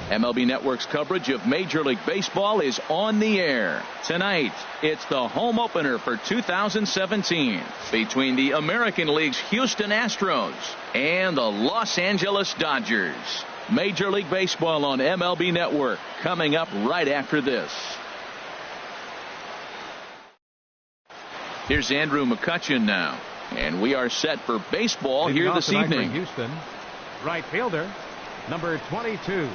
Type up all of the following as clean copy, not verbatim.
MLB Network's coverage of Major League Baseball is on the air. Tonight, it's the home opener for 2017 between the American League's Houston Astros and the Los Angeles Dodgers. Major League Baseball on MLB Network coming up right after this. Here's Andrew McCutchen now, and we are set for baseball here this evening. Houston, right fielder, number 22.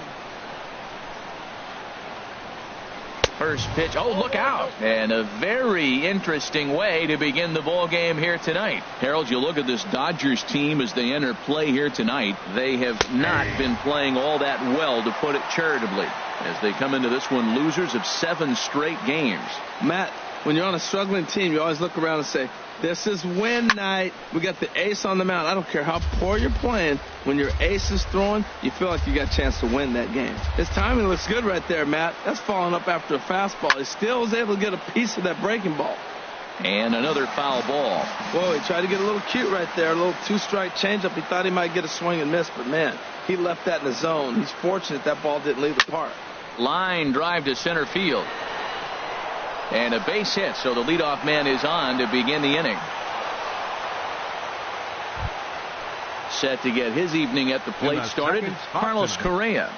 First pitch. Oh, look out. And a very interesting way to begin the ball game here tonight. Harold, you look at this Dodgers team as they enter play here tonight. They have not been playing all that well, to put it charitably, as they come into this one losers of 7 straight games. Matt, when you're on a struggling team, you always look around and say, this is win night. We got the ace on the mound. I don't care how poor you're playing. When your ace is throwing, you feel like you got a chance to win that game. His timing looks good right there, Matt. That's following up after a fastball. He still was able to get a piece of that breaking ball. And another foul ball. Whoa, he tried to get a little cute right there. A little 2-strike changeup. He thought he might get a swing and miss, but, man, he left that in the zone. He's fortunate that ball didn't leave the park. Line drive to center field. And a base hit, so the leadoff man is on to begin the inning. Set to get his evening at the plate started, Carlos Correa.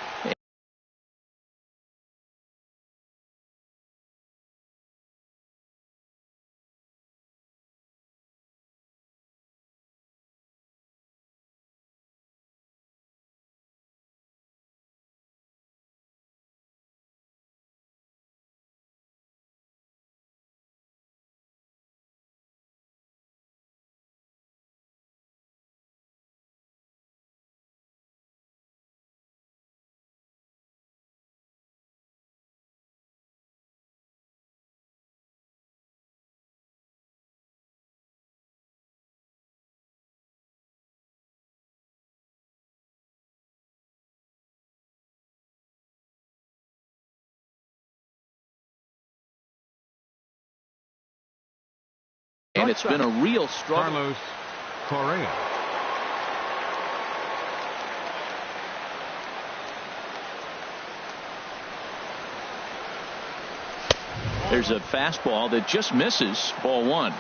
And it's been a real struggle. Carlos Correa. There's a fastball that just misses. Ball 1.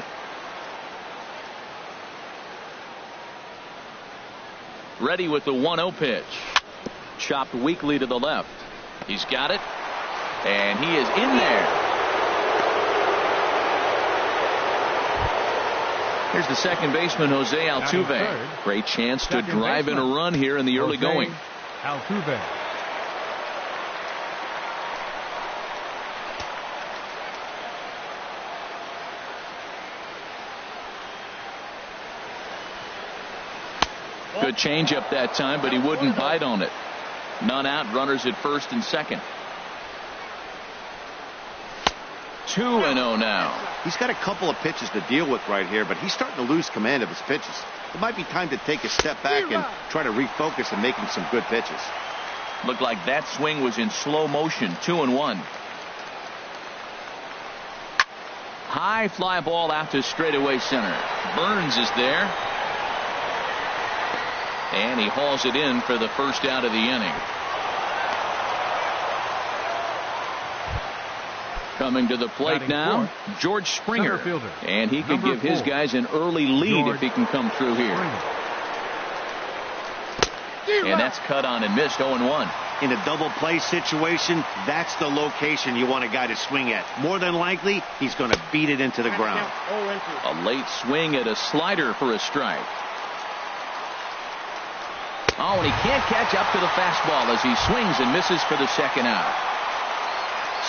Ready with the 1-0 pitch. Chopped weakly to the left. He's got it. And he is in there. Here's the second baseman, Jose Altuve. Great chance to drive in a run here in the early going. Altuve. Good changeup that time, but he wouldn't bite on it. None out, runners at first and second. 2-0 now. He's got a couple of pitches to deal with right here, but he's starting to lose command of his pitches. It might be time to take a step back and try to refocus and making some good pitches. Looked like that swing was in slow motion. 2-1. High fly ball out to straightaway center. Burns is there. And he hauls it in for the first out of the inning. Coming to the plate now, George Springer. And he could give his guys an early lead if he can come through here. And that's cut on and missed. 0-1. In a double play situation, that's the location you want a guy to swing at. More than likely, he's going to beat it into the ground. A late swing at a slider for a strike. Oh, and he can't catch up to the fastball as he swings and misses for the second out.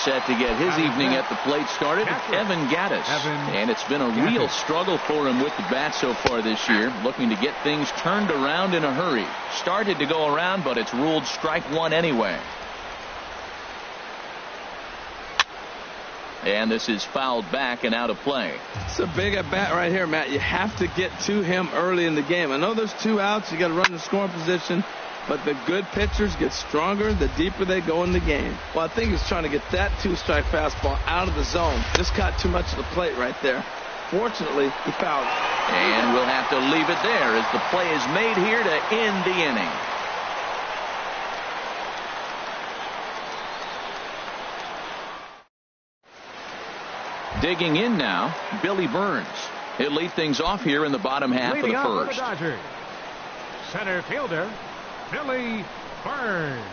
Set to get his evening at the plate started, Evan Gattis. And it's been a real struggle for him with the bat so far this year, looking to get things turned around in a hurry. Started to go around, but it's ruled strike 1 anyway. And this is fouled back and out of play. It's a big at bat right here, Matt. You have to get to him early in the game. I know there's 2 outs. You got to run the scoring position. But the good pitchers get stronger the deeper they go in the game. Well, I think he's trying to get that 2-strike fastball out of the zone. Just caught too much of the plate right there. Fortunately, he fouled it. And we'll have to leave it there as the play is made here to end the inning. Digging in now, Billy Burns. He'll lead things off here in the bottom half of the first. Center fielder, Billy Burns.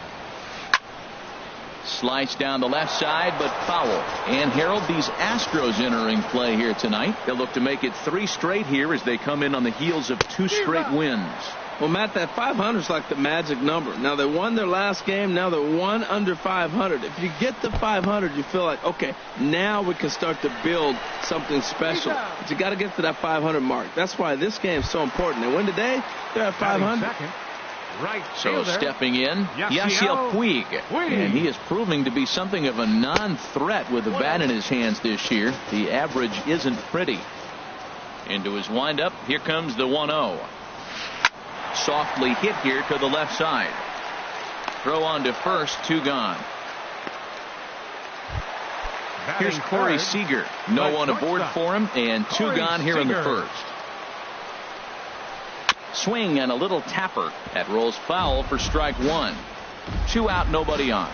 Slice down the left side, but foul. And Harold, these Astros entering play here tonight. They'll look to make it 3 straight here as they come in on the heels of 2 straight wins. Well, Matt, that 500 is like the magic number. Now, they won their last game. Now they're 1 under 500. If you get to 500, you feel like, okay, now we can start to build something special. But you got to get to that 500 mark. That's why this game is so important. They win today, they're at 500. Right so stepping in, Yasiel Puig. And he is proving to be something of a non-threat with the bat in his hands this year. The average isn't pretty. Into his windup, here comes the 1-0. Softly hit here to the left side. Throw on to first, 2 gone. Here's Corey Seager. No one aboard for him, and 2 gone here in the first. Swing and a little tapper. That rolls foul for strike 1. 2 out, nobody on.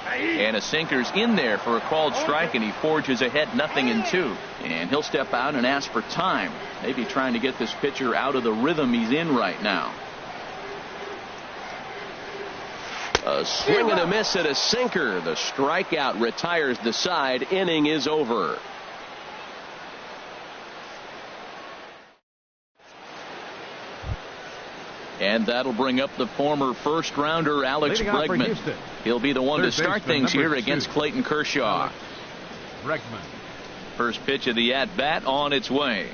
And a sinker's in there for a called strike, and he forges ahead 0-2. And he'll step out and ask for time. Maybe trying to get this pitcher out of the rhythm he's in right now. A swing and a miss at a sinker. The strikeout retires the side. Inning is over. And that'll bring up the former first-rounder Alex Bregman. He'll be the one to start things here against Clayton Kershaw. Bregman. First pitch of the at-bat on its way.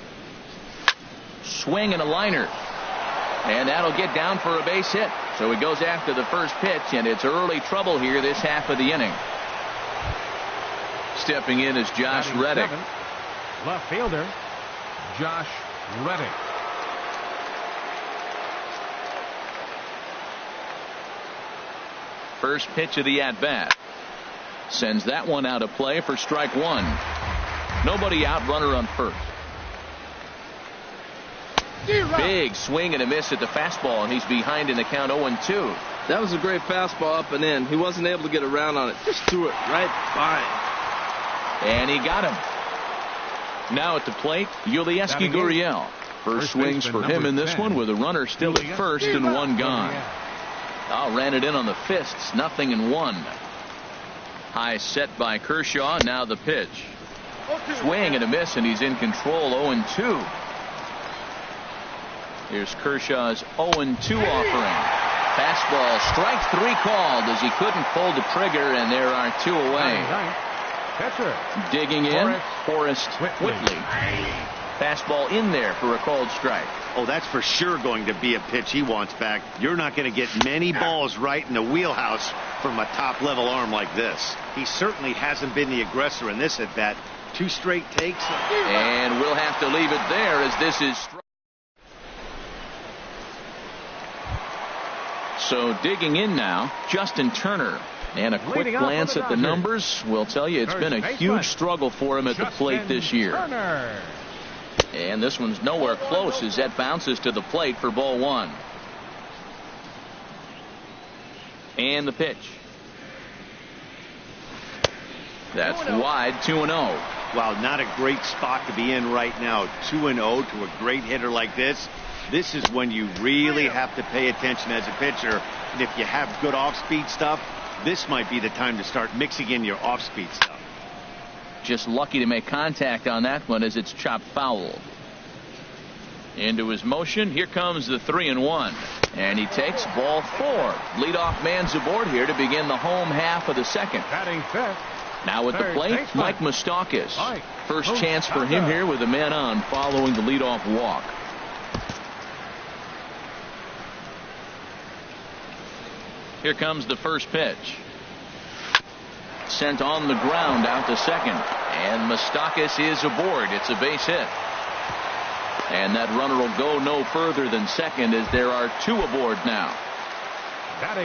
Swing and a liner. And that'll get down for a base hit. So he goes after the first pitch, and it's early trouble here this half of the inning. Stepping in is Josh Reddick. Left fielder, Josh Reddick. First pitch of the at-bat. Sends that one out of play for strike 1. Nobody out, runner on first. Big swing and a miss at the fastball, and he's behind in the count 0-2. That was a great fastball up and in. He wasn't able to get around on it. Just threw it right by him. And he got him. Now at the plate, Yulieski Gurriel. First swings for him in this one with a runner still at first and 1 gone. Ran it in on the fists, 0-1. High set by Kershaw. Now the pitch. Swing and a miss, and he's in control. 0-2. Here's Kershaw's 0-2 offering. Fastball, strike 3 called as he couldn't pull the trigger, and there are 2 away. Digging in, Forrest Whitley. Fastball in there for a called strike. Oh, that's for sure going to be a pitch he wants back. You're not going to get many balls right in the wheelhouse from a top-level arm like this. He certainly hasn't been the aggressor in this at-bat. 2 straight takes. And we'll have to leave it there as this is. So digging in now, Justin Turner. And a quick glance at the numbers will tell you it's been a huge struggle for him at the plate this year. And this one's nowhere close as that bounces to the plate for ball 1. And the pitch. That's wide, 2-0. Wow, not a great spot to be in right now. 2-0 to a great hitter like this. This is when you really have to pay attention as a pitcher. And if you have good off-speed stuff, this might be the time to start mixing in your off-speed stuff. Just lucky to make contact on that one as it's chopped foul. Into his motion. Here comes the 3-1. And he takes ball 4. Leadoff man's aboard here to begin the home half of the second. Now at the plate, Mike Moustakas. First chance for him here with a man on following the leadoff walk. Here comes the first pitch. Sent on the ground out to second. And Moustakas is aboard. It's a base hit. And that runner will go no further than second as there are 2 aboard now.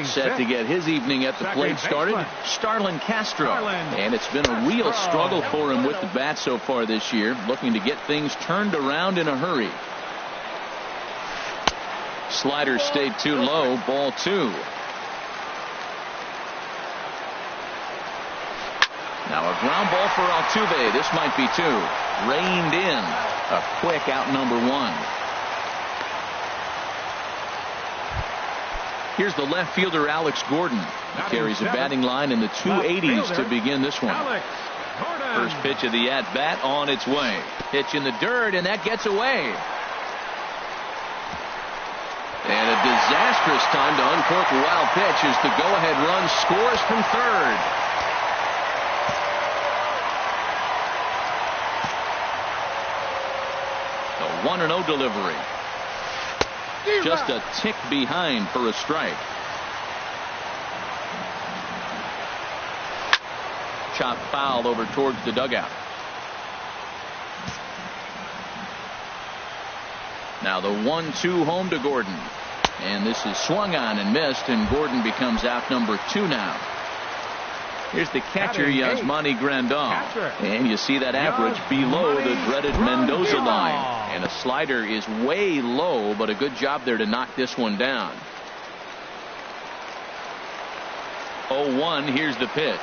Set to get his evening at the plate started, Starlin Castro. And it's been a real struggle for him with the bat so far this year, looking to get things turned around in a hurry. Slider stayed too low, ball 2. Now a ground ball for Altuve. This might be two. Reined in. A quick out number one. Here's the left fielder, Alex Gordon. He carries a batting line in the 280s to begin this one. First pitch of the at-bat on its way. Pitch in the dirt, and that gets away. And a disastrous time to uncork a wild pitch as the go-ahead run scores from third. The 1-0 delivery. Just a tick behind for a strike. Chopped foul over towards the dugout. Now the 1-2 home to Gordon. And this is swung on and missed, and Gordon becomes out number 2 now. Here's the catcher, Yasmani Grandal. And you see that average below the dreaded Mendoza line. And a slider is way low, but a good job there to knock this one down. 0-1, here's the pitch.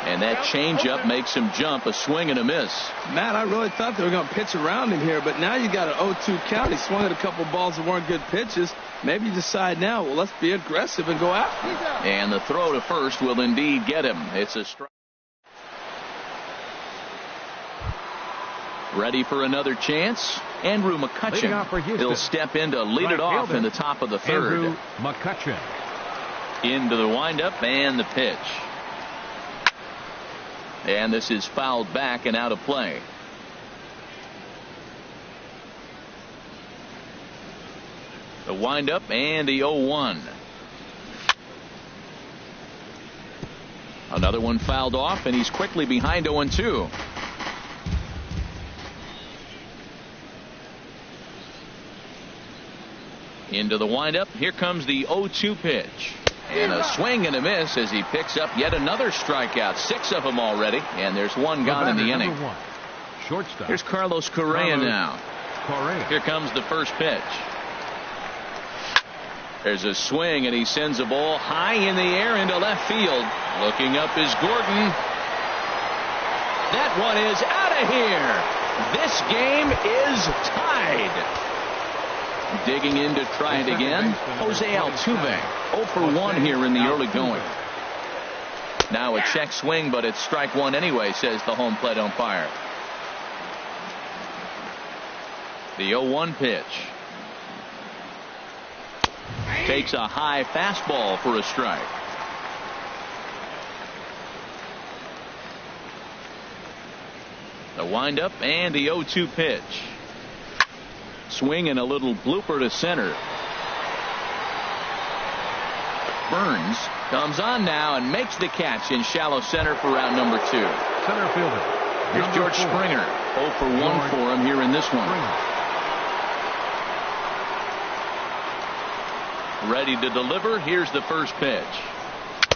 And that changeup makes him jump. A swing and a miss. Matt, I really thought they were going to pitch around him here, but now you got an 0-2 count. He swung at a couple balls that weren't good pitches. Maybe you decide now, well, let's be aggressive and go after him. And the throw to first will indeed get him. It's a strike. Ready for another chance. Andrew McCutchen. He'll step in to lead it off in the top of the third. Andrew McCutchen. Into the windup and the pitch. And this is fouled back and out of play. The windup and the 0-1. Another one fouled off, and he's quickly behind 0-2. Into the windup. Here comes the 0-2 pitch. And a swing and a miss as he picks up yet another strikeout. 6 of them already, and there's one gone in the inning. Shortstop. Here's Carlos Correa now. Here comes the first pitch. There's a swing, and he sends a ball high in the air into left field. Looking up is Gordon. That one is out of here. This game is tied. Digging in to try it again, Jose Altuve. 0 for 1 here in the early going. Now a check swing, but it's strike one anyway, says the home plate umpire. The 0-1 pitch. Takes a high fastball for a strike. The windup and the 0-2 pitch. Swing and a little blooper to center. Burns comes on now and makes the catch in shallow center for round number 2. Center fielder. Here's George Springer. 0 for 1 for him here in this one. Ready to deliver. Here's the first pitch.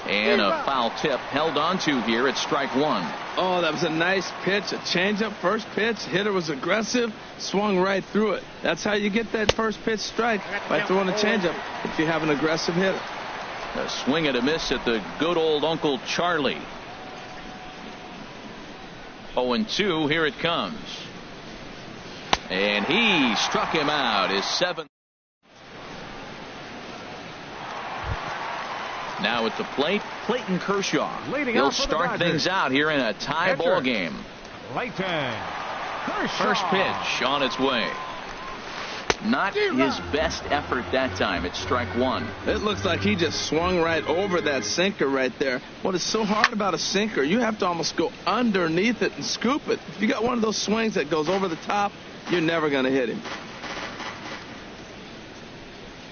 And a foul tip held onto here at strike one. Oh, that was a nice pitch. A changeup first pitch. Hitter was aggressive. Swung right through it. That's how you get that first pitch strike, by throwing a changeup if you have an aggressive hitter. A swing and a miss at the good old Uncle Charlie. 0-2. Here it comes. And he struck him out. His 7th. Now at the plate, Clayton Kershaw. He'll start things out here in a tie ball game. First pitch on its way. Not his best effort that time. It's strike one. It looks like he just swung right over that sinker right there. What is so hard about a sinker, you have to almost go underneath it and scoop it. If you got one of those swings that goes over the top, you're never going to hit him.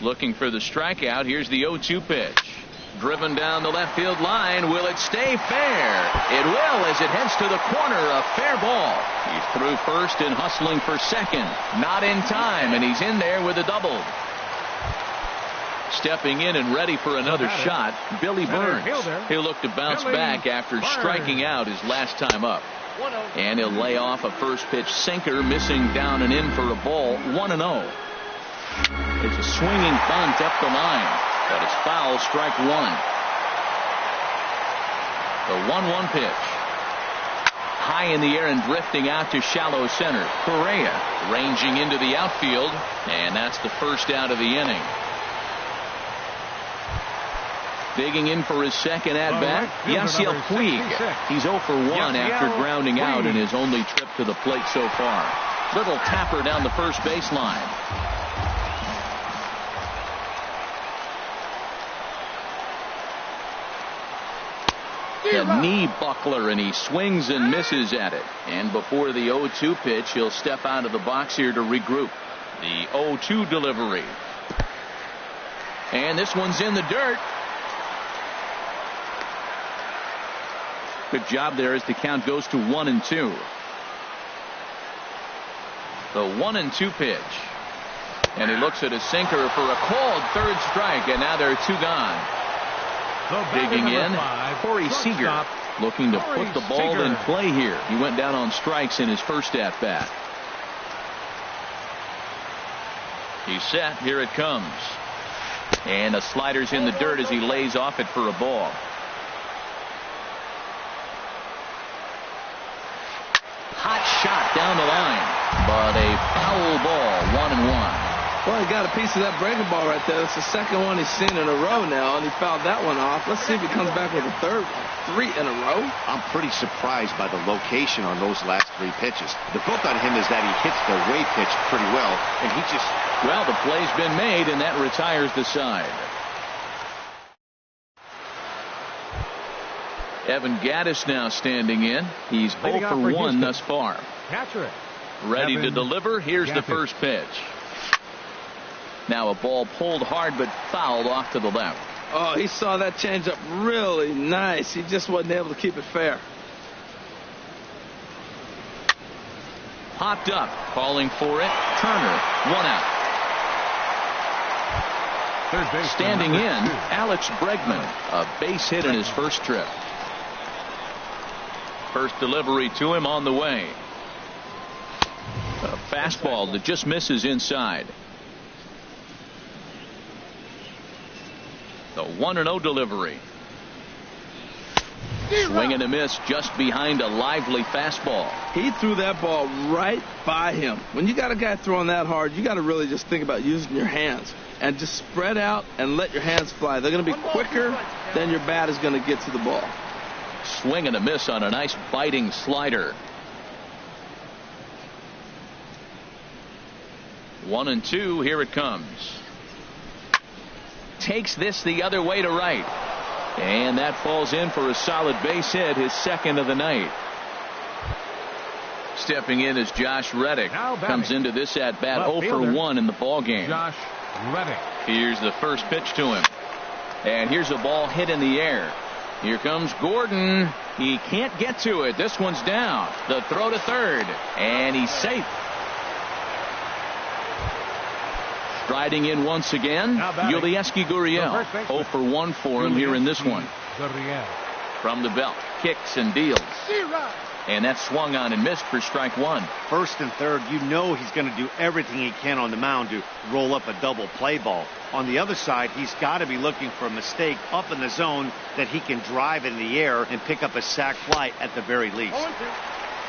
Looking for the strikeout. Here's the 0-2 pitch. Driven down the left field line. Will it stay fair? It will as it heads to the corner. A fair ball. He's through first and hustling for second. Not in time, and he's in there with a double. Stepping in and ready for another shot, Billy Burns. He'll look to bounce back after striking out his last time up. And he'll lay off a first pitch sinker, missing down and in for a ball. 1-0. It's a swinging bunt up the line. But it's foul, strike one. The 1-1 pitch. High in the air and drifting out to shallow center. Correa ranging into the outfield, and that's the first out of the inning. Digging in for his second at-bat, Yasiel Puig. He's 0 for 1 after grounding out in his only trip to the plate so far. Little tapper down the first baseline. A knee buckler, and he swings and misses at it. And before the 0-2 pitch, he'll step out of the box here to regroup. The 0-2 delivery. And this one's in the dirt. Good job there as the count goes to 1-2. The 1-2 pitch. And he looks at a sinker for a called third strike, and now there are 2 gone. Digging in, Corey Seager, looking to put the ball in play here. He went down on strikes in his first at-bat. He's set. Here it comes. And a slider's in the dirt as he lays off it for a ball. Hot shot down the line, but a foul ball, 1-1. Well, he got a piece of that breaking ball right there. That's the second one he's seen in a row now, and he fouled that one off. Let's see if he comes back with a third one. 3 in a row. I'm pretty surprised by the location on those last 3 pitches. The book on him is that he hits the way pitch pretty well, and he just... Well, the play's been made, and that retires the side. Evan Gaddis now standing in. He's 0 for 1 thus far. Ready to deliver. Here's the first pitch. Now a ball pulled hard but fouled off to the left. Oh, he saw that changeup really nice. He just wasn't able to keep it fair. Popped up, calling for it. Turner, 1 out. Standing in, Alex Bregman, a base hit in his first trip. First delivery to him on the way. A fastball that just misses inside. The 1-0 delivery. Swing and a miss just behind a lively fastball. He threw that ball right by him. When you got a guy throwing that hard, you got to really just think about using your hands and just spread out and let your hands fly. They're going to be quicker than your bat is going to get to the ball. Swing and a miss on a nice biting slider. 1-2. Here it comes. Takes this the other way to right. And that falls in for a solid base hit, his second of the night. Stepping in is Josh Reddick. Comes into this at bat 0 for 1 in the ball game. Josh Reddick. Here's the first pitch to him. And here's a ball hit in the air. Here comes Gordon. He can't get to it. This one's down. The throw to third. And he's safe. Striding in once again, Yulieski Gurriel. 0 for 1 for him here in this one. From the belt, kicks and deals. And that swung on and missed for strike 1. First and third, you know he's going to do everything he can on the mound to roll up a double play ball. On the other side, he's got to be looking for a mistake up in the zone that he can drive in the air and pick up a sac fly at the very least.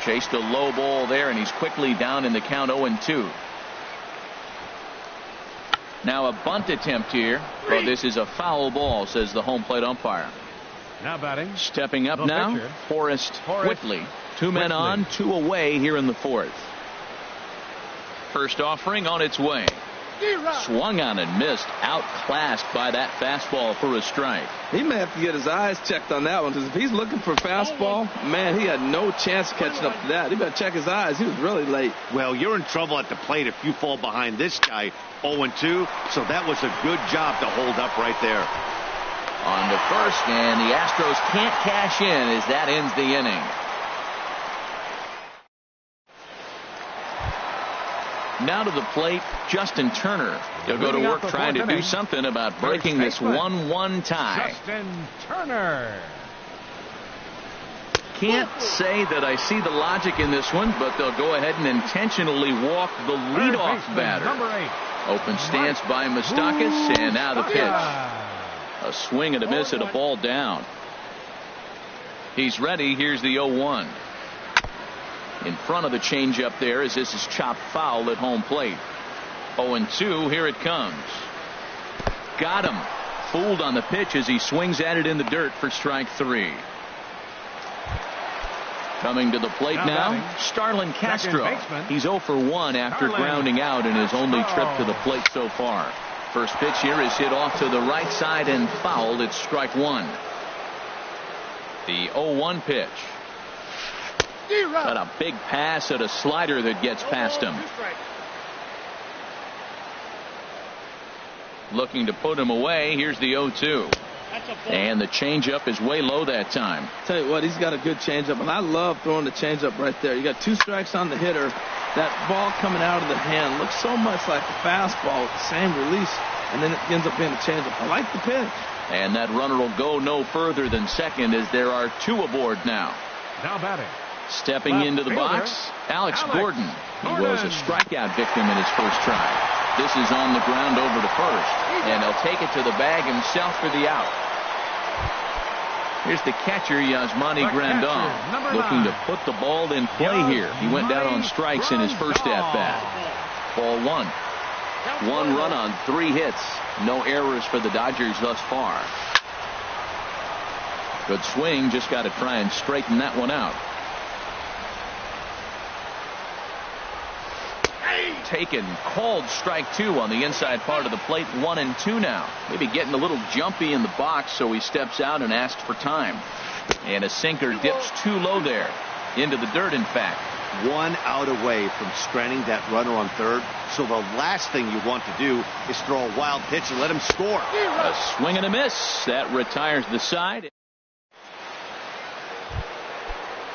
Chased a low ball there, and he's quickly down in the count 0-2. Now a bunt attempt here. Well, this is a foul ball, says the home plate umpire. Now batting. Stepping up now, pitcher. Forrest Whitley. 2 men on, 2 away here in the 4th. First offering on its way. Swung on and missed. Outclassed by that fastball for a strike. He may have to get his eyes checked on that one, because if he's looking for fastball, man, he had no chance catching up to that. He better check his eyes. He was really late. Well, you're in trouble at the plate if you fall behind this guy 0-2, so that was a good job to hold up right there. On the first, and the Astros can't cash in as that ends the inning. Now to the plate, Justin Turner. He'll go to work trying to do something about breaking this 1-1 tie. Justin Turner. Can't say that I see the logic in this one, but they'll go ahead and intentionally walk the leadoff batter. Open stance by Moustakas, and now the pitch. A swing and a miss and a ball down. He's ready. Here's the 0-1. In front of the changeup there as this is chopped foul at home plate. 0-2. Here it comes. Got him. Fooled on the pitch as he swings at it in the dirt for strike 3. Coming to the plate now, Starlin Castro. He's 0 for 1 after grounding out in his only trip to the plate so far. First pitch here is hit off to the right side and fouled. It's strike 1. The 0-1 pitch. Got a big pass at a slider that gets past him. Looking to put him away. Here's the 0-2. And the changeup is way low that time. Tell you what, he's got a good changeup, and I love throwing the changeup right there. You got 2 strikes on the hitter. That ball coming out of the hand looks so much like a fastball with the same release, and then it ends up being a changeup. I like the pitch. And that runner will go no further than second as there are 2 aboard now. Now batting. Stepping into the box, Alex Gordon. He was a strikeout victim in his first try. This is on the ground over to first, and he'll take it to the bag himself for the out. Here's the catcher, Yasmani Grandal, looking to put the ball in play here. He went down on strikes in his first at-bat. Ball 1. 1 run on 3 hits. No errors for the Dodgers thus far. Good swing, just got to try and straighten that one out. Taken, called strike 2 on the inside part of the plate. 1-2 now. Maybe getting a little jumpy in the box, so he steps out and asks for time. And a sinker dips too low there. Into the dirt, in fact. 1 out away from stranding that runner on third. So the last thing you want to do is throw a wild pitch and let him score. A swing and a miss. That retires the side.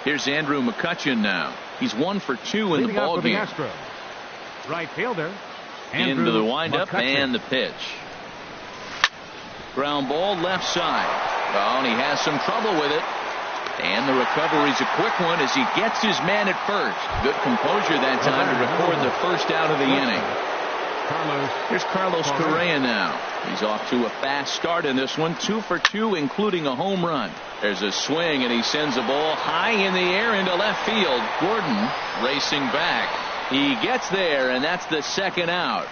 Here's Andrew McCutchen now. He's 1 for 2 in the ball game. Right fielder. Into the windup and the pitch. Ground ball left side. Oh, and he has some trouble with it. And the recovery's a quick one as he gets his man at first. Good composure that time to record the first out of the inning. Here's Carlos Correa now. He's off to a fast start in this one. 2 for 2, including a home run. There's a swing, and he sends a ball high in the air into left field. Gordon racing back. He gets there, and that's the second out.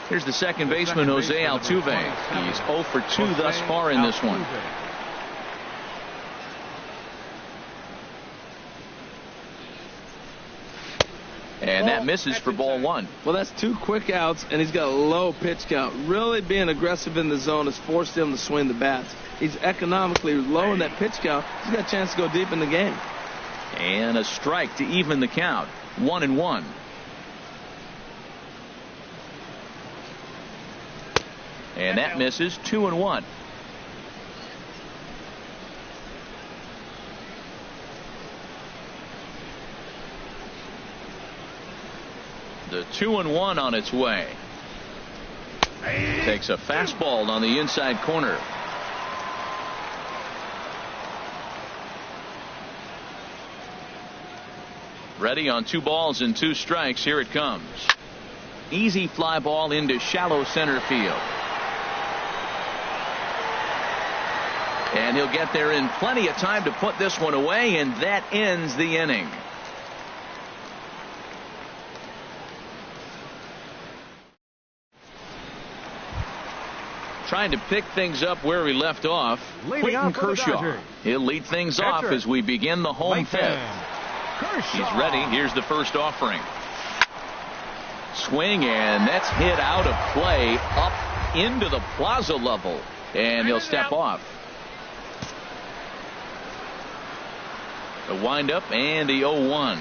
Here's the second baseman, Jose Altuve. He's 0 for 2 thus far in this one. And that misses for ball 1. Well, that's 2 quick outs, and he's got a low pitch count. Really being aggressive in the zone has forced him to swing the bats. He's economically low in that pitch count. He's got a chance to go deep in the game. And a strike to even the count. 1-1. And that misses. 2-1. The 2-1 on its way. Takes a fastball on the inside corner. Ready on 2 balls and 2 strikes. Here it comes. Easy fly ball into shallow center field. And he'll get there in plenty of time to put this one away, and that ends the inning. Trying to pick things up where we left off. Clayton Kershaw. He'll lead things off as we begin the home 5th. He's ready. Here's the first offering. Swing, and that's hit out of play up into the plaza level. And he'll step off. The windup and the 0-1.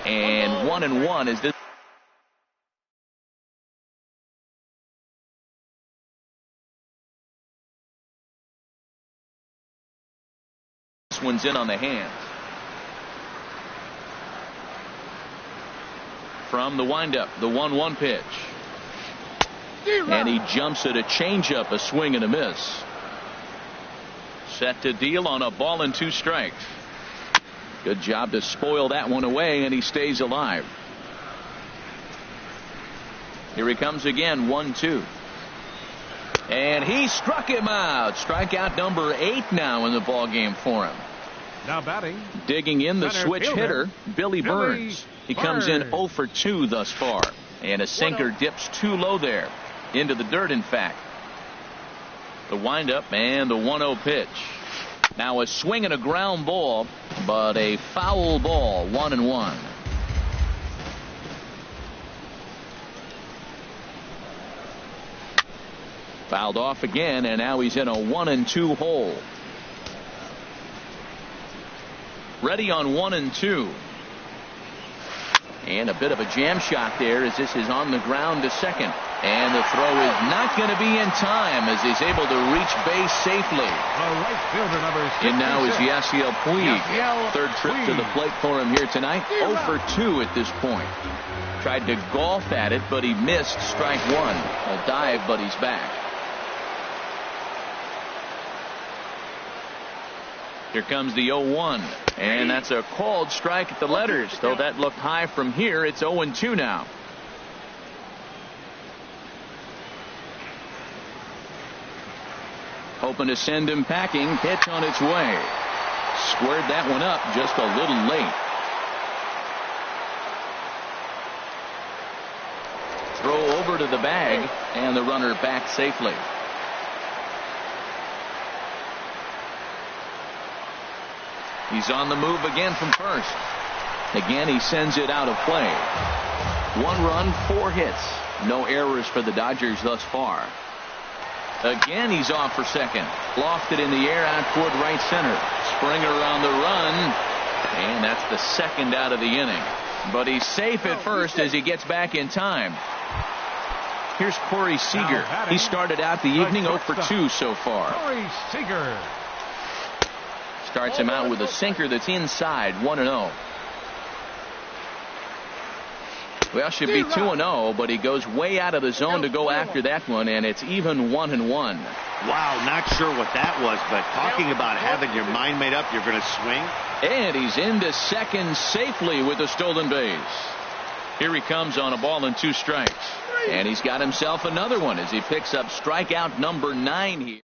And 1-1 is this. This one's in on the hands. From the windup, the 1-1 pitch. And he jumps at a changeup, a swing and a miss. Set to deal on a ball and 2 strikes. Good job to spoil that one away, and he stays alive. Here he comes again, 1-2. And he struck him out. Strikeout number 8 now in the ball game for him. Now batting. Digging in the Center switch fielder, hitter, Billy Burns. He comes in 0 for 2 thus far. And a sinker dips too low there. Into the dirt, in fact. The windup and the 1-0 pitch. Now a swing and a ground ball, but a foul ball, 1-1. Fouled off again, and now he's in a 1-2 hole. Ready on 1-2. And a bit of a jam shot there as this is on the ground to second. And the throw is not going to be in time as he's able to reach base safely. Right fielder number 66. And now is Yasiel Puig. Third trip to the plate for him here tonight. 0 for 2 at this point. Tried to golf at it, but he missed strike 1. A dive, but he's back. Here comes the 0-1, and that's a called strike at the letters. Though that looked high from here, it's 0-2 now. Hoping to send him packing. Pitch on its way. Squared that one up just a little late. Throw over to the bag, and the runner back safely. He's on the move again from first. Again, he sends it out of play. 1 run, 4 hits. No errors for the Dodgers thus far. Again, he's off for second. Lofted in the air out toward right center. Springer on the run. And that's the second out of the inning. But he's safe at first as he gets back in time. Here's Corey Seager. He started out the evening 0 for 2 so far. Corey Seager. Starts him out with a sinker that's inside, 1-0. Well, should be 2-0, but he goes way out of the zone to go after that one, and it's even 1-1. Wow, not sure what that was, but talking about having your mind made up, you're going to swing. And he's into second safely with a stolen base. Here he comes on a ball and 2 strikes. And he's got himself another one as he picks up strikeout number 9 here.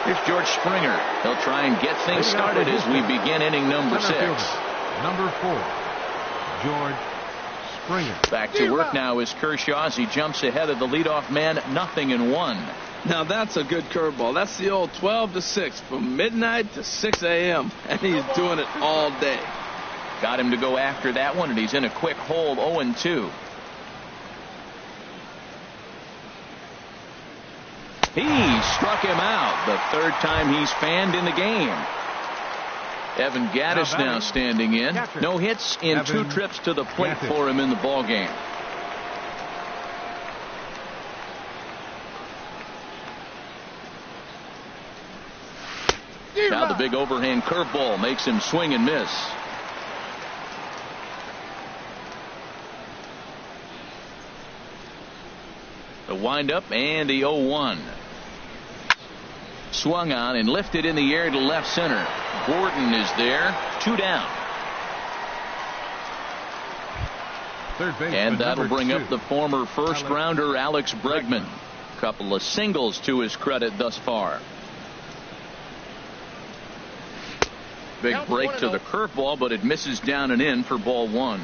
Here's George Springer. He'll try and get things started as we begin inning number 6. Number 4, George Springer. Back to work now is Kershaw as he jumps ahead of the leadoff man, 0-1. Now that's a good curveball. That's the old 12 to 6 from midnight to 6 a.m. and he's doing it all day. Got him to go after that one, and he's in a quick hole, 0-2. He struck him out the 3rd time he's fanned in the game. Evan Gattis now standing in. No hits in 2 trips to the plate for him in the ball game. Now the big overhand curveball makes him swing and miss. The windup and the 0-1. Swung on and lifted in the air to left center. Gordon is there. 2 down. And that'll bring up the former first rounder Alex Bregman. Couple of singles to his credit thus far. Big break to the curveball, but it misses down and in for ball 1.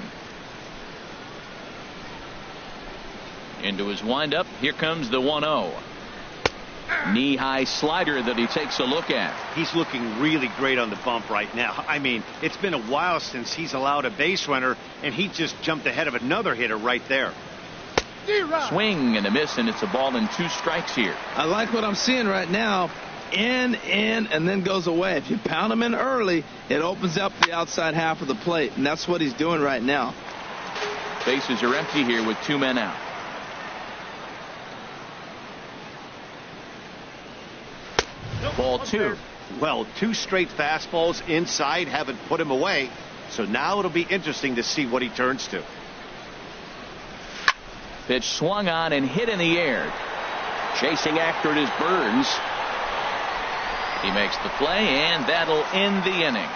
Into his windup. Here comes the 1-0. Knee-high slider that he takes a look at. He's looking really great on the bump right now. I mean, it's been a while since he's allowed a base runner, and he just jumped ahead of another hitter right there. Swing and a miss, and it's a ball and 2 strikes here. I like what I'm seeing right now. In, and then goes away. If you pound him in early, it opens up the outside half of the plate, and that's what he's doing right now. Bases are empty here with 2 men out. Ball 2. Well, 2 straight fastballs inside haven't put him away, so now it'll be interesting to see what he turns to. Pitch swung on and hit in the air. Chasing after it is Burns. He makes the play, and that'll end the inning.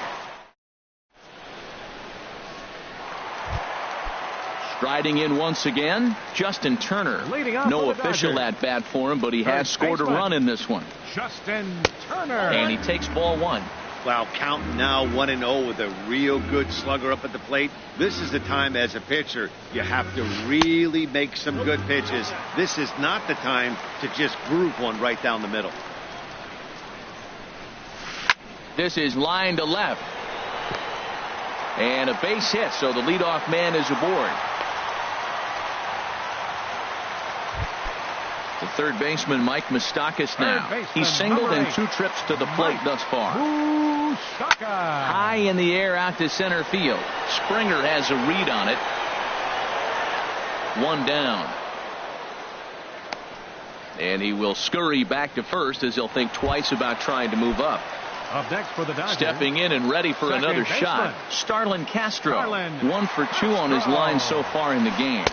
Striding in once again, Justin Turner. No official at bat for him, but he has scored a run in this one. Justin Turner. And he takes ball one. Wow, counting now 1-0 with a real good slugger up at the plate. This is the time as a pitcher you have to really make some good pitches. This is not the time to just groove one right down the middle. This is line to left. And a base hit, so the leadoff man is aboard. The third baseman, Mike Moustakas now. He's singled in 2 trips to the plate thus far. High in the air out to center field. Springer has a read on it. 1 down. And he will scurry back to first as he'll think twice about trying to move up. Up next for the Dodgers. Stepping in and ready for another shot. Starlin Castro. 1 for 2 on his line so far in the game.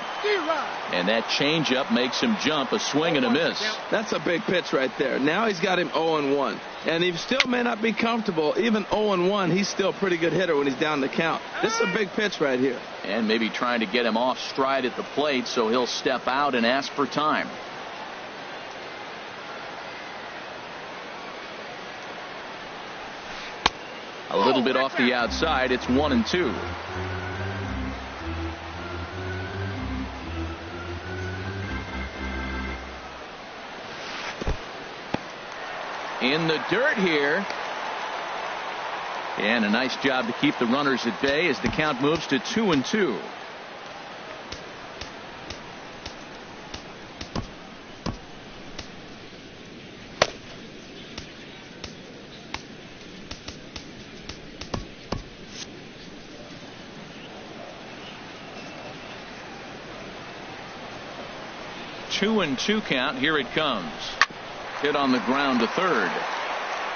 And that changeup makes him jump. A swing and a miss. That's a big pitch right there. Now he's got him 0-1. And he still may not be comfortable. Even 0-1, he's still a pretty good hitter when he's down the count. This is a big pitch right here. And maybe trying to get him off stride at the plate, so he'll step out and ask for time. A little bit off the outside. It's 1-2. In the dirt here. And a nice job to keep the runners at bay as the count moves to 2-2. Two and 2 count. Here it comes. Hit on the ground to third.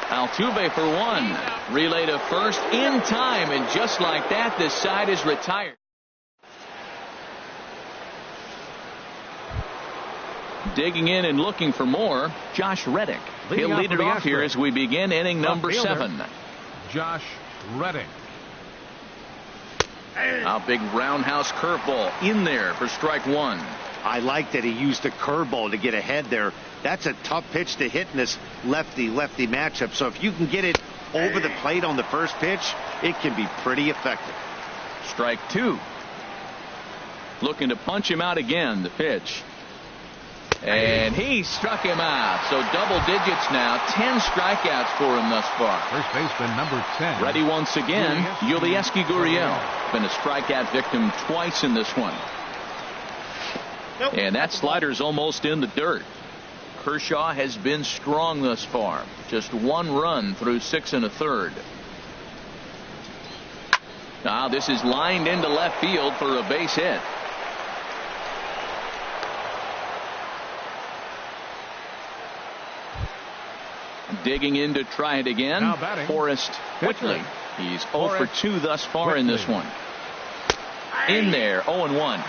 Altuve for 1. Relay to first in time, and just like that, this side is retired. Digging in and looking for more, Josh Reddick. He'll lead it off here as we begin inning number 7. Josh Reddick. A big roundhouse curveball in there for strike 1. I like that he used a curveball to get ahead there. That's a tough pitch to hit in this lefty-lefty matchup. So if you can get it over the plate on the first pitch, it can be pretty effective. Strike 2. Looking to punch him out again. The pitch. And he struck him out. So double digits now. 10 strikeouts for him thus far. First baseman number 10. Ready once again. Yulieski Gurriel. Been a strikeout victim twice in this one. And that slider's almost in the dirt. Kershaw has been strong thus far. Just 1 run through 6 1/3. Now this is lined into left field for a base hit. Digging in to try it again. Forrest Whitley. He's 0 for 2 thus far in this one. In there, 0-1.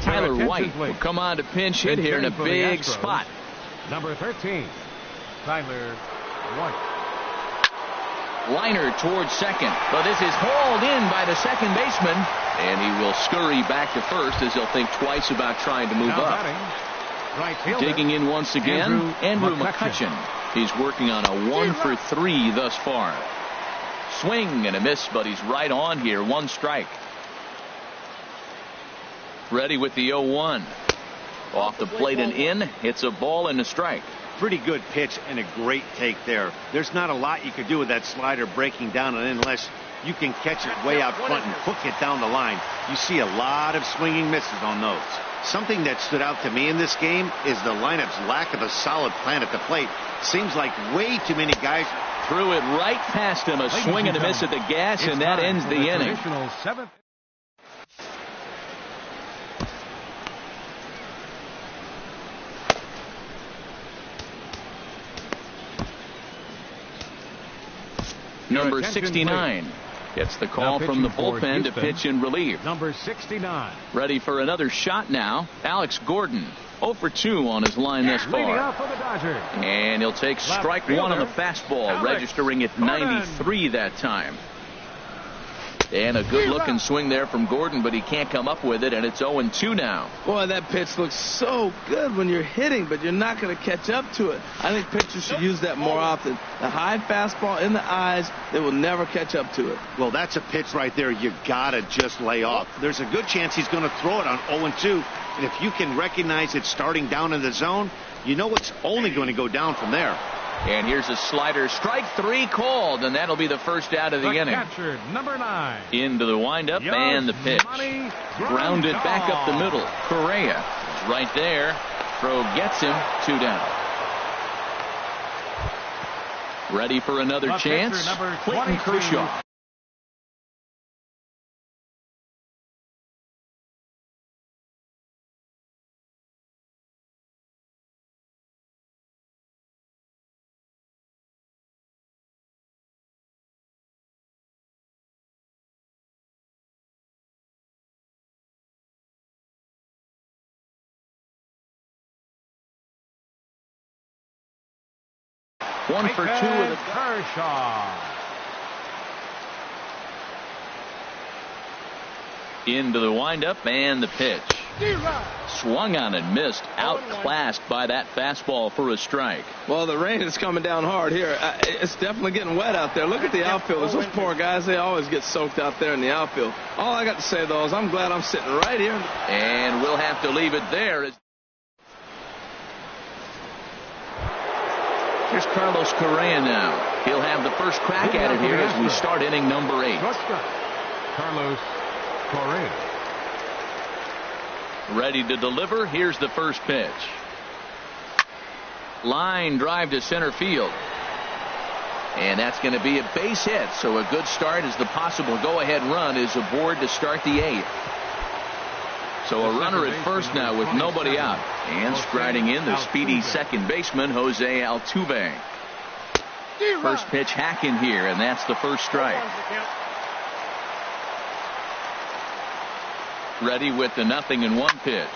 Tyler White will come on to pinch hit here in a big spot. Number 13, Tyler White. Liner towards second, but this is hauled in by the second baseman, and he will scurry back to first as he'll think twice about trying to move up. Digging in once again, Andrew McCutchen. He's working on a 1 for 3 thus far. Swing and a miss, but he's right on here. 1 strike. Ready with the 0-1. Off the plate and in. Hits a ball and a strike. Pretty good pitch and a great take there. There's not a lot you could do with that slider breaking down and in unless you can catch it way out front and hook it down the line. You see a lot of swinging misses on those. Something that stood out to me in this game is the lineup's lack of a solid plan at the plate. Seems like way too many guys threw it right past him. A swing and a miss at the gas, and that ends the inning. Number 69 gets the call from the bullpen to pitch in relief. Number 69. Ready for another shot now. Alex Gordon, 0 for 2 on his line thus Leading far. off for the Dodgers. And he'll take strike one on the fastball, registering at 93 that time. And a good-looking swing there from Gordon, but he can't come up with it, and it's 0-2 now. Boy, that pitch looks so good when you're hitting, but you're not going to catch up to it. I think pitchers should use that more often. The high fastball in the eyes, they will never catch up to it. Well, that's a pitch right there you got to just lay off. There's a good chance he's going to throw it on 0-2, and if you can recognize it starting down in the zone, you know it's only going to go down from there. And here's a slider. Strike 3 called, and that'll be the first out of the inning. Catcher, number 9. Into the windup and the pitch. Grounded back up the middle. Correa is right there. Throw gets him. 2 down. Ready for another chance. Clayton Kershaw. One for 2 of the Kershaw. Into the windup and the pitch. Swung on and missed. Outclassed by that fastball for a strike. Well, the rain is coming down hard here. It's definitely getting wet out there. Look at the outfielders. Those poor guys, they always get soaked out there in the outfield. All I got to say, though, is I'm glad I'm sitting right here. And we'll have to leave it there. Here's Carlos Correa now. He'll have the first crack at it here as we start inning number 8. Carlos Correa. Ready to deliver. Here's the first pitch. Line drive to center field. And that's going to be a base hit. So a good start as the possible go-ahead run is aboard to start the 8th. So a runner at first now with nobody out. And striding in the speedy second baseman, Jose Altuve. First pitch hacking here, and that's the first strike. Ready with the 0-1 pitch.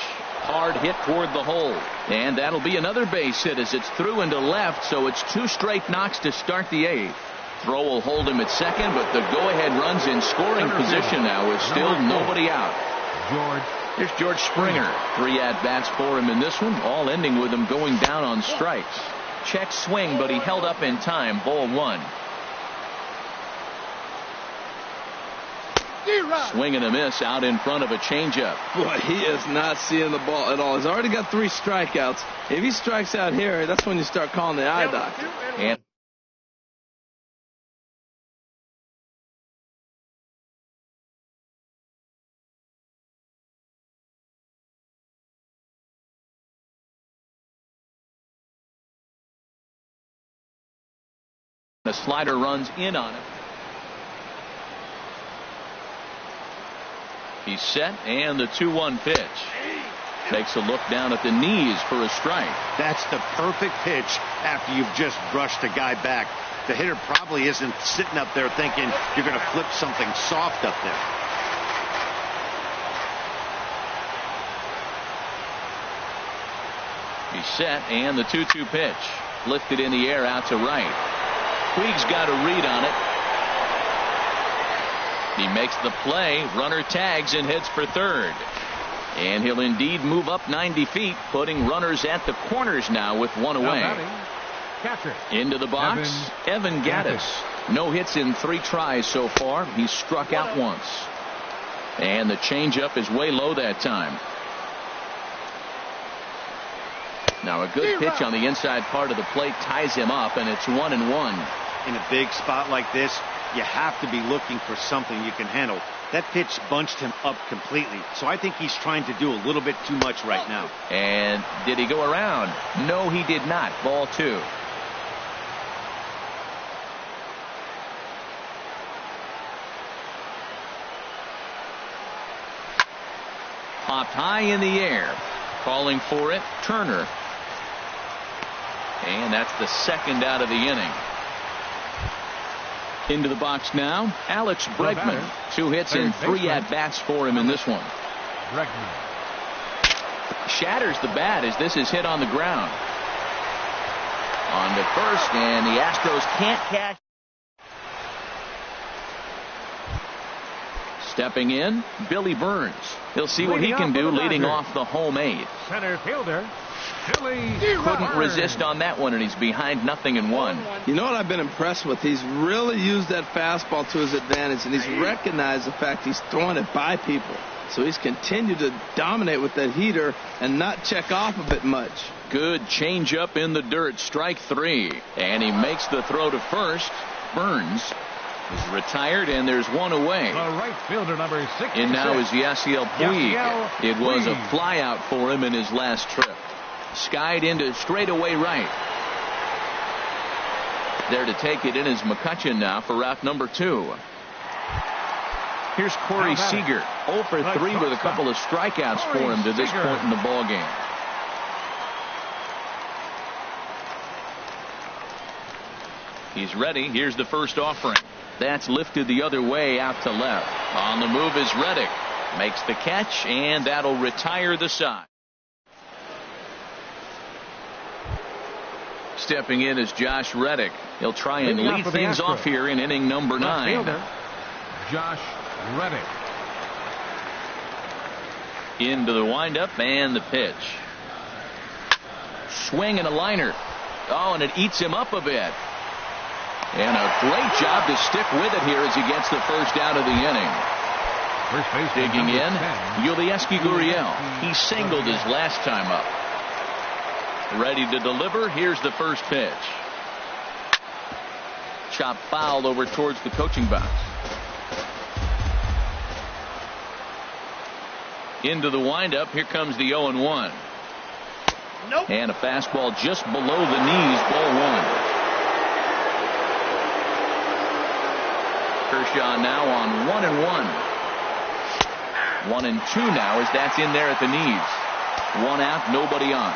Hard hit toward the hole. And that'll be another base hit as it's through into left, so it's 2 straight knocks to start the 8th. Throw will hold him at second, but the go-ahead runs in scoring position now with still nobody out. Here's George Springer. 3 at-bats for him in this one, all ending with him going down on strikes. Check swing, but he held up in time. Ball 1. Swing and a miss out in front of a changeup. Boy, he is not seeing the ball at all. He's already got 3 strikeouts. If he strikes out here, that's when you start calling the eye doctor. And the slider runs in on him. He's set, and the 2-1 pitch. Takes a look down at the knees for a strike. That's the perfect pitch after you've just brushed a guy back. The hitter probably isn't sitting up there thinking you're going to flip something soft up there. He's set, and the 2-2 pitch. Lifted in the air out to right. Puig's got a read on it. He makes the play. Runner tags and heads for third. And he'll indeed move up 90 feet, putting runners at the corners now with 1 away. Into the box, Evan Gattis. No hits in 3 tries so far. He's struck out once. And the changeup is way low that time. Now a good pitch on the inside part of the plate ties him up, and it's 1-1. In a big spot like this, you have to be looking for something you can handle. That pitch bunched him up completely, so I think he's trying to do a little bit too much right now. And did he go around? No, he did not. Ball 2. Popped high in the air. Calling for it, Turner. And that's the second out of the inning. Into the box now, Alex Bregman. 2 hits and 3 at-bats for him in this one. Bregman. Shatters the bat as this is hit on the ground. On to first, and the Astros can't catch. Stepping in, Billy Burns. He'll see what he can do leading off the home eighth. Center fielder, Billy Couldn't resist on that one, and he's behind 0-1. You know what I've been impressed with? He's really used that fastball to his advantage, and he's recognized the fact he's throwing it by people. So he's continued to dominate with that heater and not check off of it much. Good changeup in the dirt, strike 3. And he makes the throw to first. Burns is retired, and there's one away. The right fielder, number 6. And now is Yasiel Puig. It was a flyout for him in his last trip. Skied into straightaway right. There to take it in is McCutchen now for route number 2. Here's Corey Seager, 0 for 3 with a couple of strikeouts for him to this point in the ballgame. He's ready. Here's the first offering. That's lifted the other way out to left. On the move is Reddick. Makes the catch, and that'll retire the side. Stepping in is Josh Reddick. He'll try and lead things off here in inning number 9. Josh Reddick. Into the windup and the pitch. Swing and a liner. Oh, and it eats him up a bit. And a great job to stick with it here as he gets the first out of the inning. Digging in, Yulieski Gurriel. He singled his last time up. Ready to deliver. Here's the first pitch. Chop foul over towards the coaching box. Into the windup. Here comes the 0-1. Nope. And a fastball just below the knees. Ball 1. Kershaw now on 1-1. 1-2 now as that's in there at the knees. 1 out, nobody on.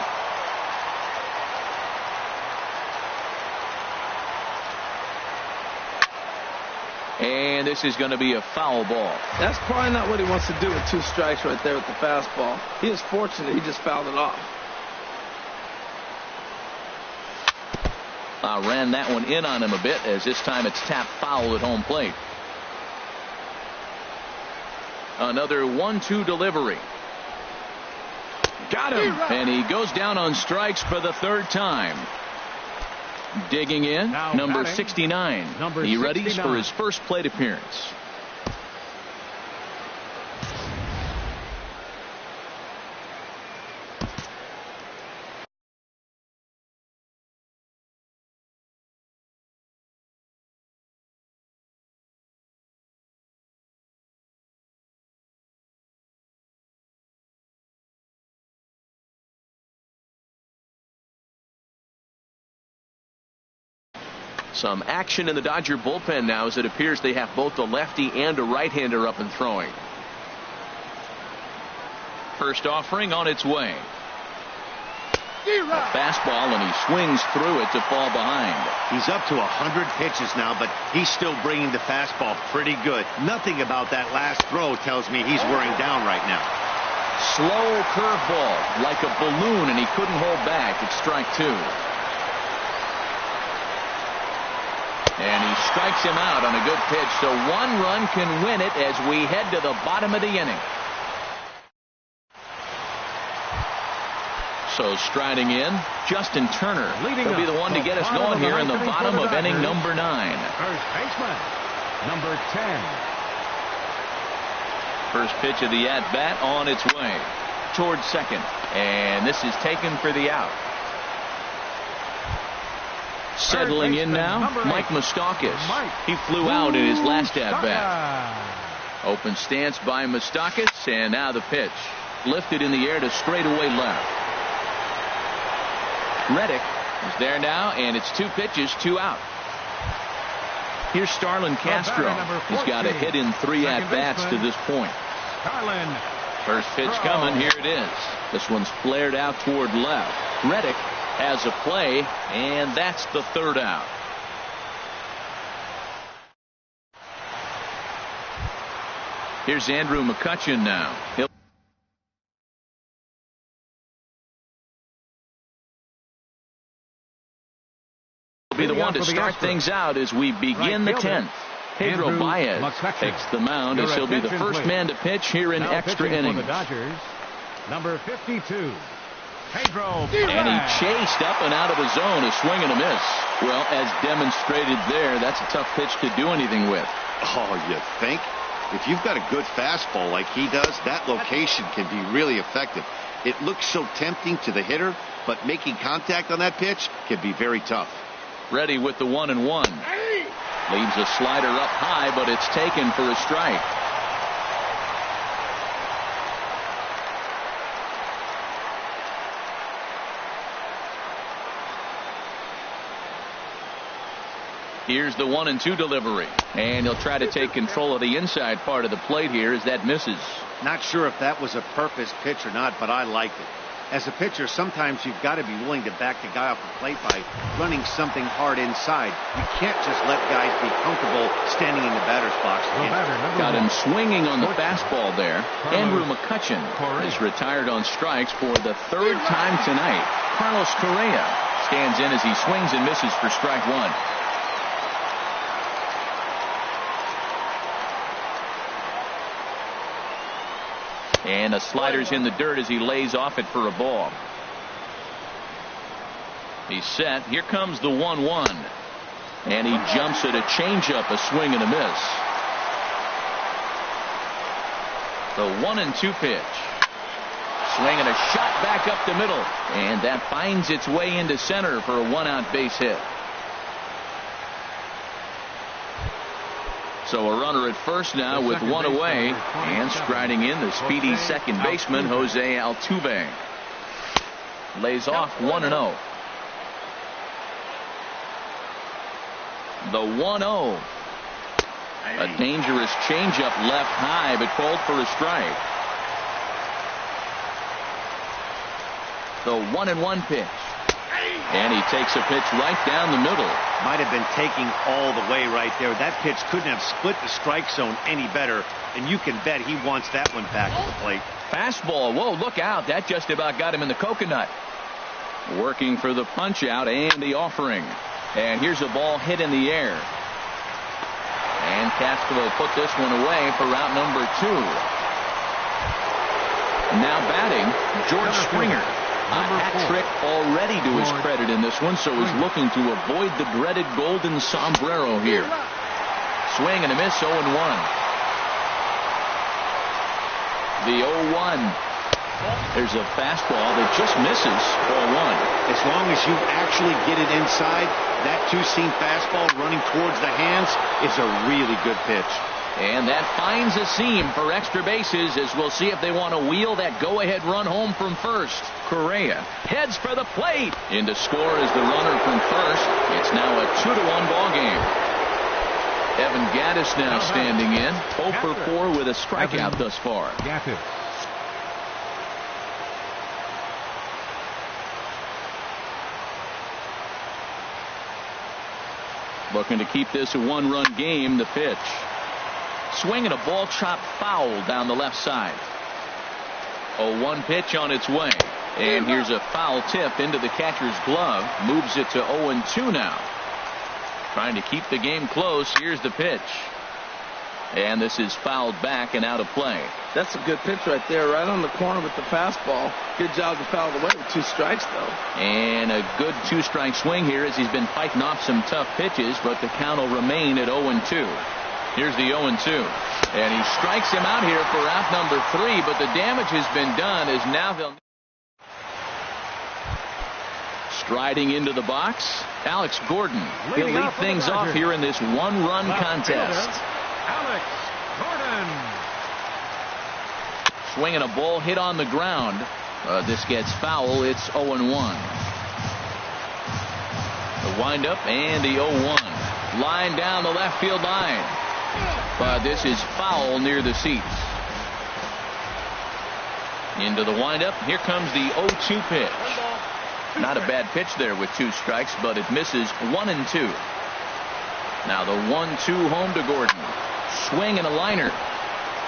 And this is going to be a foul ball. That's probably not what he wants to do with 2 strikes right there with the fastball. He is fortunate he just fouled it off. Ran that one in on him a bit as this time it's tapped foul at home plate. Another 1-2 delivery. Got him. And he goes down on strikes for the 3rd time. Digging in, number 69. He readies for his first plate appearance. Some action in the Dodger bullpen now as it appears they have both a lefty and a right-hander up and throwing. First offering on its way. A fastball, and he swings through it to fall behind. He's up to 100 pitches now, but he's still bringing the fastball pretty good. Nothing about that last throw tells me he's wearing down right now. Slow curveball like a balloon, and he couldn't hold back. It's strike 2. And he strikes him out on a good pitch, so 1 run can win it as we head to the bottom of the inning. So striding in, Justin Turner. He'll be the one to get us going here in the bottom of inning number 9. First baseman, number 10. First pitch of the at-bat on its way towards second. And this is taken for the out. Settling in now, Mike Moustakas. He flew out in his last at-bat. Open stance by Moustakas, and now the pitch. Lifted in the air to straightaway left. Reddick is there now, and it's 2 pitches, 2 out. Here's Starlin Castro. He's got a hit in 3 at-bats to this point. First pitch coming, here it is. This one's flared out toward left. Reddick has a play, and that's the 3rd out. Here's Andrew McCutchen now. He'll one to start things out as we begin the 10th. Pedro Baez takes the mound as he'll be the first man to pitch here in extra innings. The Dodgers, number 52, Pedro. And he chased up and out of the zone, a swing and a miss. Well, as demonstrated there, that's a tough pitch to do anything with. Oh, you think? If you've got a good fastball like he does, that location can be really effective. It looks so tempting to the hitter, but making contact on that pitch can be very tough. Ready with the 1-1. Leaves a slider up high, but it's taken for a strike. Here's the 1-2 delivery, and he'll try to take control of the inside part of the plate here as that misses. Not sure if that was a purpose pitch or not, but I liked it. As a pitcher, sometimes you've got to be willing to back the guy off the plate by running something hard inside. You can't just let guys be comfortable standing in the batter's box. Got him swinging on the fastball there. Andrew McCutchen is retired on strikes for the third time tonight. Carlos Correa stands in as he swings and misses for strike one. And the slider's in the dirt as he lays off it for a ball. He's set. Here comes the 1-1. And he jumps at a changeup, a swing and a miss. The 1-2 pitch. Swing and a shot back up the middle. And that finds its way into center for a one-out base hit. So a runner at first now with one away, and striding in the speedy second baseman Jose Altuve. Lays off 1-0. The 1-0. A dangerous changeup left high, but called for a strike. The 1-1 pitch. And he takes a pitch right down the middle. Might have been taking all the way right there. That pitch couldn't have split the strike zone any better, and you can bet he wants that one back to the plate. Fastball. Whoa, look out. That just about got him in the coconut. Working for the punch out and the offering. And here's a ball hit in the air. And Castro put this one away for route number 2. Now batting, George Springer. A hat trick already to his credit in this one, so he's looking to avoid the dreaded golden sombrero here. Swing and a miss, 0-1. The 0-1. There's a fastball that just misses, ball 1. As long as you actually get it inside, that two-seam fastball running towards the hands is a really good pitch. And that finds a seam for extra bases as we'll see if they want to wheel that go-ahead run home from first. Correa heads for the plate. In to score is the runner from first. It's now a 2-1 ball game. Evan Gattis now standing in. 0 for 4 with a strikeout thus far. Looking to keep this a one-run game. The pitch. Swing and a ball chopped foul down the left side. 0-1 pitch on its way. And here's a foul tip into the catcher's glove. Moves it to 0-2 now. Trying to keep the game close. Here's the pitch. And this is fouled back and out of play. That's a good pitch right there, right on the corner with the fastball. Good job to foul it away with 2 strikes, though. And a good 2-strike swing here as he's been fighting off some tough pitches, but the count will remain at 0-2. Here's the 0-2. And he strikes him out here for out number 3, but the damage has been done as now they'll... Striding into the box, Alex Gordon. He'll lead things off here in this one-run contest. Alex Gordon. Swinging a ball hit on the ground. This gets foul. It's 0-1. The windup and the 0-1. Line down the left field line. But this is foul near the seats. Into the windup. Here comes the 0-2 pitch. Not a bad pitch there with 2 strikes, but it misses 1-2. Now the 1-2 home to Gordon. Swing and a liner.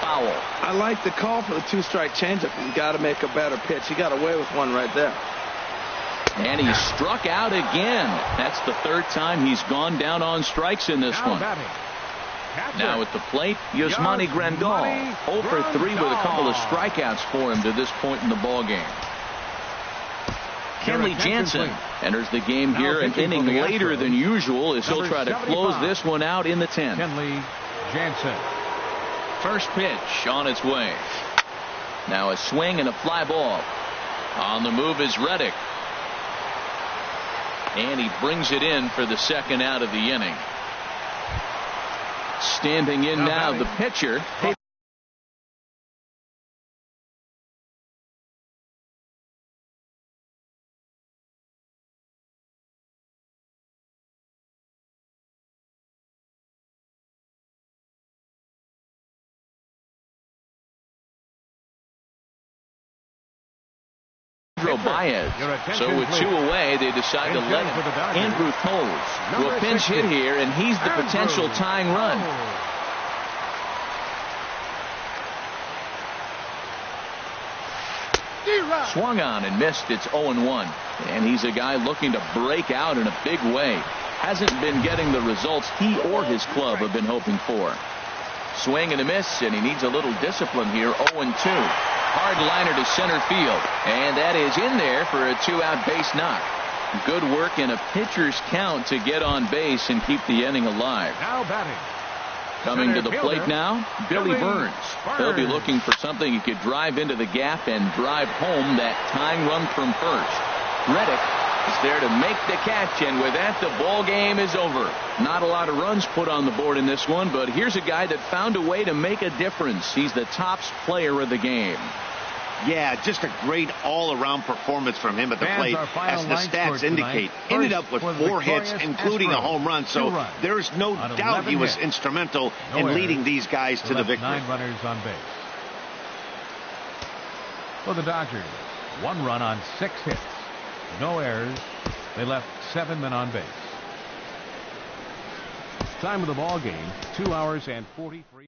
Foul. I like the call for the 2-strike changeup. You got to make a better pitch. He got away with one right there. And he struck out again. That's the third time he's gone down on strikes in this one. Now at the plate, Yasmani Grandal. 0 for 3 with a couple of strikeouts for him to this point in the ballgame. Kenley Jansen enters the game here an inning later than usual as he'll try to close this one out in the 10th. Kenley Jansen. First pitch on its way. Now a swing and a fly ball. On the move is Reddick. And he brings it in for the second out of the inning. Standing in now the pitcher. Baez. So with 2 away, they decide to let Andrew Knowles do a pinch hit here, and he's the potential tying run. Swung on and missed. It's 0-1. And he's a guy looking to break out in a big way. Hasn't been getting the results he or his club have been hoping for. Swing and a miss, and he needs a little discipline here. 0-2. Hard liner to center field, and that is in there for a 2-out base knock. Good work in a pitcher's count to get on base and keep the inning alive. Now batting. Coming to the plate now, Billy Burns. He'll be looking for something he could drive into the gap and drive home that tying run from first. Reddick is there to make the catch, and with that, the ball game is over. Not a lot of runs put on the board in this one, but here's a guy that found a way to make a difference. He's the tops player of the game. Yeah, just a great all-around performance from him at the plate, as the stats indicate. Ended up with 4 hits, including a home run, so there's no doubt he was instrumental in leading these guys to the victory. 9 runners on base. For the Dodgers, 1 run on 6 hits. No errors. They left 7 men on base. Time of the ball game, 2 hours and 43.